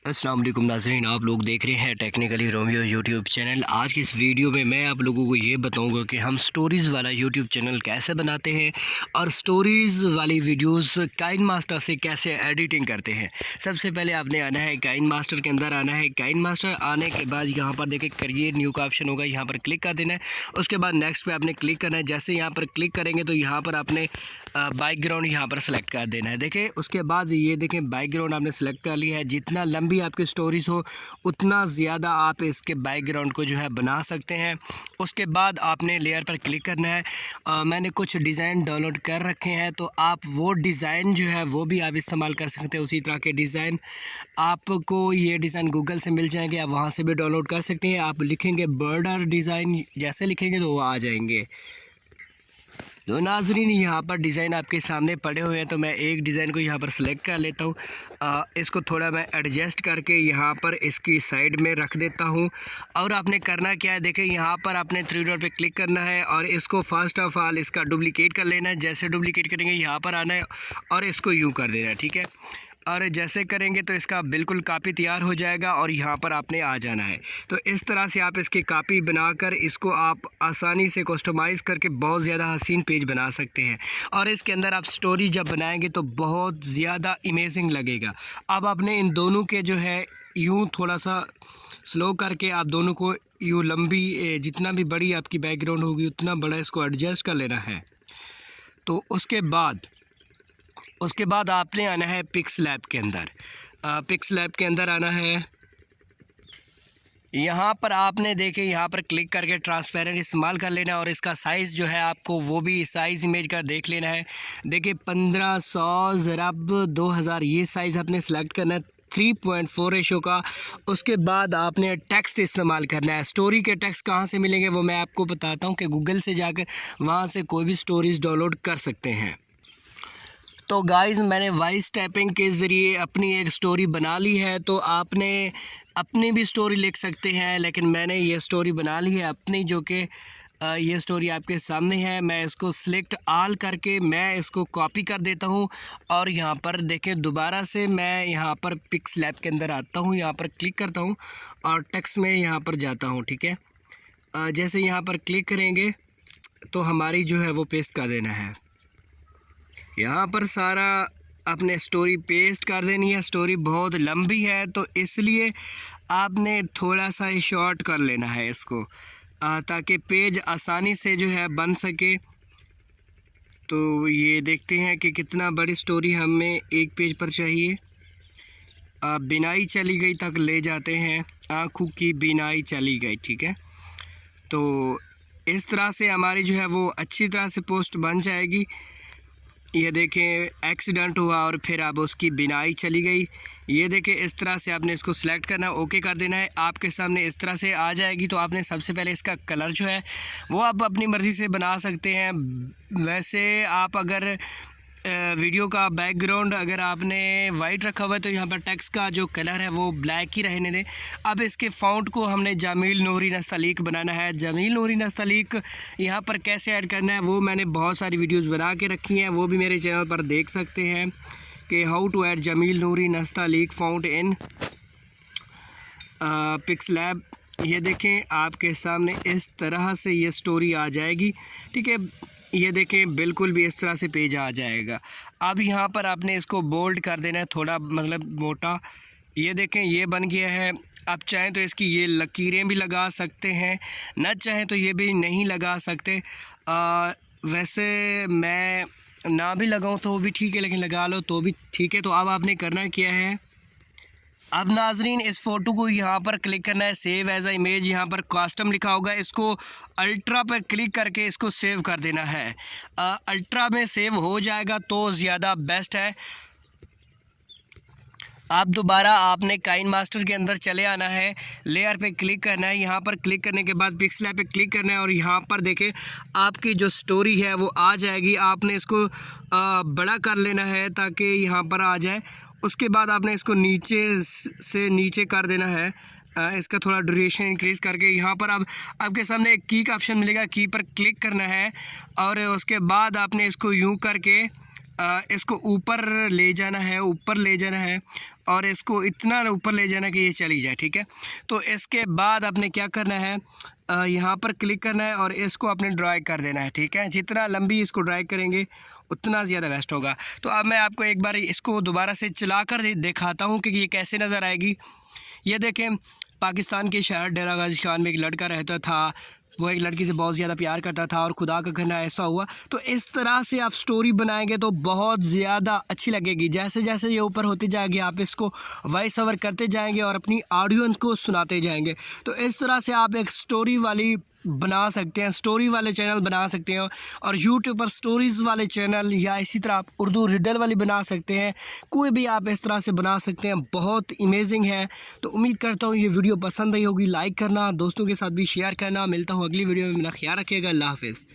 अस्सलाम वालेकुम नाज़रीन, आप लोग देख रहे हैं टेक्निकली रोमियो यूट्यूब चैनल। आज की इस वीडियो में मैं आप लोगों को ये बताऊंगा कि हम स्टोरीज़ वाला यूट्यूब चैनल कैसे बनाते हैं और स्टोरीज़ वाली वीडियोस काइन मास्टर से कैसे एडिटिंग करते हैं। सबसे पहले आपने आना है काइन मास्टर के अंदर आना है। काइन मास्टर आने के बाद यहाँ पर देखिए क्रिएट न्यू का ऑप्शन होगा, यहाँ पर क्लिक कर देना है। उसके बाद नेक्स्ट पे आपने क्लिक करना है। जैसे यहाँ पर क्लिक करेंगे तो यहाँ पर आपने बैकग्राउंड यहाँ पर सेलेक्ट कर देना है। देखिए उसके बाद ये देखें बैकग्राउंड आपने सेलेक्ट कर लिया है। जितना लंबी आपकी स्टोरीज़ हो उतना ज़्यादा आप इसके बैकग्राउंड को जो है बना सकते हैं। उसके बाद आपने लेयर पर क्लिक करना है। मैंने कुछ डिज़ाइन डाउनलोड कर रखे हैं तो आप वो डिज़ाइन जो है वो भी आप इस्तेमाल कर सकते हैं। उसी तरह के डिज़ाइन आपको ये डिज़ाइन गूगल से मिल जाएंगे, आप वहाँ से भी डाउनलोड कर सकते हैं। आप लिखेंगे बॉर्डर डिज़ाइन, जैसे लिखेंगे तो वो आ जाएंगे। तो नाजरीन यहाँ पर डिज़ाइन आपके सामने पड़े हुए हैं, तो मैं एक डिज़ाइन को यहाँ पर सेलेक्ट कर लेता हूँ। इसको थोड़ा मैं एडजस्ट करके यहाँ पर इसकी साइड में रख देता हूँ। और आपने करना क्या है, देखिए यहाँ पर आपने थ्री डॉट पे क्लिक करना है और इसको फर्स्ट ऑफ ऑल इसका डुप्लिकेट कर लेना है। जैसे डुप्लिकेट करेंगे यहाँ पर आना है और इसको यूँ कर देना है, ठीक है। और जैसे करेंगे तो इसका बिल्कुल कापी तैयार हो जाएगा और यहाँ पर आपने आ जाना है। तो इस तरह से आप इसकी कापी बनाकर इसको आप आसानी से कस्टमाइज़ करके बहुत ज़्यादा हसीन पेज बना सकते हैं। और इसके अंदर आप स्टोरी जब बनाएंगे तो बहुत ज़्यादा इमेजिंग लगेगा। अब आपने इन दोनों के जो है यूँ थोड़ा सा स्लो करके आप दोनों को यूँ लंबी, जितना भी बड़ी आपकी बैकग्राउंड होगी उतना बड़ा इसको एडजस्ट कर लेना है। तो उसके बाद आपने आना है पिक्सलैब के अंदर। पिक्सलैब के अंदर आना है। यहाँ पर आपने देखे यहाँ पर क्लिक करके ट्रांसपेरेंट इस्तेमाल कर लेना है और इसका साइज़ जो है आपको वो भी साइज़ इमेज का देख लेना है। देखिए 1500 ज़रब 2000 ये साइज़ आपने सेलेक्ट करना है 3.4 रेशो का। उसके बाद आपने टेक्स्ट इस्तेमाल करना है। स्टोरी के टेक्स्ट कहाँ से मिलेंगे वो मैं आपको बताता हूँ कि गूगल से जाकर वहाँ से कोई भी स्टोरीज़ डाउनलोड कर सकते हैं। तो गाइज़ मैंने वॉइस टैपिंग के ज़रिए अपनी एक स्टोरी बना ली है। तो आपने अपनी भी स्टोरी लिख सकते हैं, लेकिन मैंने ये स्टोरी बना ली है अपनी, जो कि ये स्टोरी आपके सामने है। मैं इसको सिलेक्ट आल करके मैं इसको कॉपी कर देता हूँ और यहाँ पर देखें दोबारा से मैं यहाँ पर पिक्सलैब के अंदर आता हूँ, यहाँ पर क्लिक करता हूँ और टेक्स्ट में यहाँ पर जाता हूँ, ठीक है। जैसे यहाँ पर क्लिक करेंगे तो हमारी जो है वो पेस्ट कर देना है। यहाँ पर सारा आपने स्टोरी पेस्ट कर देनी है। स्टोरी बहुत लंबी है तो इसलिए आपने थोड़ा सा शॉर्ट कर लेना है इसको, ताकि पेज आसानी से जो है बन सके। तो ये देखते हैं कि कितना बड़ी स्टोरी हमें एक पेज पर चाहिए। बिनाई चली गई तक ले जाते हैं, आँखों की बिनाई चली गई, ठीक है। तो इस तरह से हमारी जो है वो अच्छी तरह से पोस्ट बन जाएगी। ये देखें एक्सीडेंट हुआ और फिर अब उसकी बिनाई चली गई। ये देखें इस तरह से आपने इसको सिलेक्ट करना है, ओके कर देना है। आपके सामने इस तरह से आ जाएगी। तो आपने सबसे पहले इसका कलर जो है वो आप अपनी मर्ज़ी से बना सकते हैं। वैसे आप अगर वीडियो का बैकग्राउंड अगर आपने वाइट रखा हुआ है तो यहाँ पर टेक्स्ट का जो कलर है वो ब्लैक ही रहने दें। अब इसके फ़ॉन्ट को हमने जमील नूरी नस्तलीक बनाना है। जमील नूरी नस्तलीक यहाँ पर कैसे ऐड करना है वो मैंने बहुत सारी वीडियोस बना के रखी हैं, वो भी मेरे चैनल पर देख सकते हैं कि how to add Jameel Noori Nastaliq font in PixelLab. ये देखें आपके सामने इस तरह से ये स्टोरी आ जाएगी, ठीक है। ये देखें बिल्कुल भी इस तरह से पेज आ जाएगा। अब यहाँ पर आपने इसको बोल्ड कर देना है, थोड़ा मतलब मोटा। ये देखें ये बन गया है। आप चाहें तो इसकी ये लकीरें भी लगा सकते हैं, न चाहें तो ये भी नहीं लगा सकते। वैसे मैं ना भी लगाऊं तो भी ठीक है, लेकिन लगा लो तो भी ठीक है। तो अब आपने करना क्या है, अब नाजरीन इस फ़ोटो को यहाँ पर क्लिक करना है, सेव एज अ इमेज। यहाँ पर कस्टम लिखा होगा, इसको अल्ट्रा पर क्लिक करके इसको सेव कर देना है। अल्ट्रा में सेव हो जाएगा तो ज़्यादा बेस्ट है। आप दोबारा आपने काइन मास्टर के अंदर चले आना है, लेयर पे क्लिक करना है। यहाँ पर क्लिक करने के बाद पिक्सलैब पे क्लिक करना है और यहाँ पर देखें आपकी जो स्टोरी है वो आ जाएगी। आपने इसको बड़ा कर लेना है ताकि यहाँ पर आ जाए। उसके बाद आपने इसको नीचे से नीचे कर देना है, इसका थोड़ा ड्यूरेशन इंक्रीज़ करके। यहाँ पर अब आपके सामने एक की का ऑप्शन मिलेगा, की पर क्लिक करना है और उसके बाद आपने इसको यूँ करके इसको ऊपर ले जाना है, ऊपर ले जाना है और इसको इतना ऊपर ले जाना कि ये चली जाए, ठीक है। तो इसके बाद आपने क्या करना है, यहाँ पर क्लिक करना है और इसको आपने ड्राई कर देना है, ठीक है। जितना लंबी इसको ड्राई करेंगे उतना ज़्यादा बेस्ट होगा। तो अब मैं आपको एक बार इसको दोबारा से चला कर दिखाता हूँ कि ये कैसे नज़र आएगी। ये देखें, पाकिस्तान के शहर डेरा गाजी खान में एक लड़का रहता था, वो एक लड़की से बहुत ज़्यादा प्यार करता था और खुदा का करना ऐसा हुआ। तो इस तरह से आप स्टोरी बनाएंगे तो बहुत ज़्यादा अच्छी लगेगी। जैसे जैसे ये ऊपर होती जाएगी आप इसको वॉइस ओवर करते जाएंगे और अपनी ऑडियंस को सुनाते जाएंगे। तो इस तरह से आप एक स्टोरी वाली बना सकते हैं, स्टोरी वाले चैनल बना सकते हैं और यूट्यूब पर स्टोरीज़ वाले चैनल या इसी तरह आप उर्दू रिडल वाली बना सकते हैं। कोई भी आप इस तरह से बना सकते हैं, बहुत अमेजिंग है। तो उम्मीद करता हूँ ये वीडियो पसंद आई होगी। लाइक करना, दोस्तों के साथ भी शेयर करना। मिलता हूँ अगली वीडियो में, मेरा ख्याल रखिएगा। अल्लाह हाफ़िज़।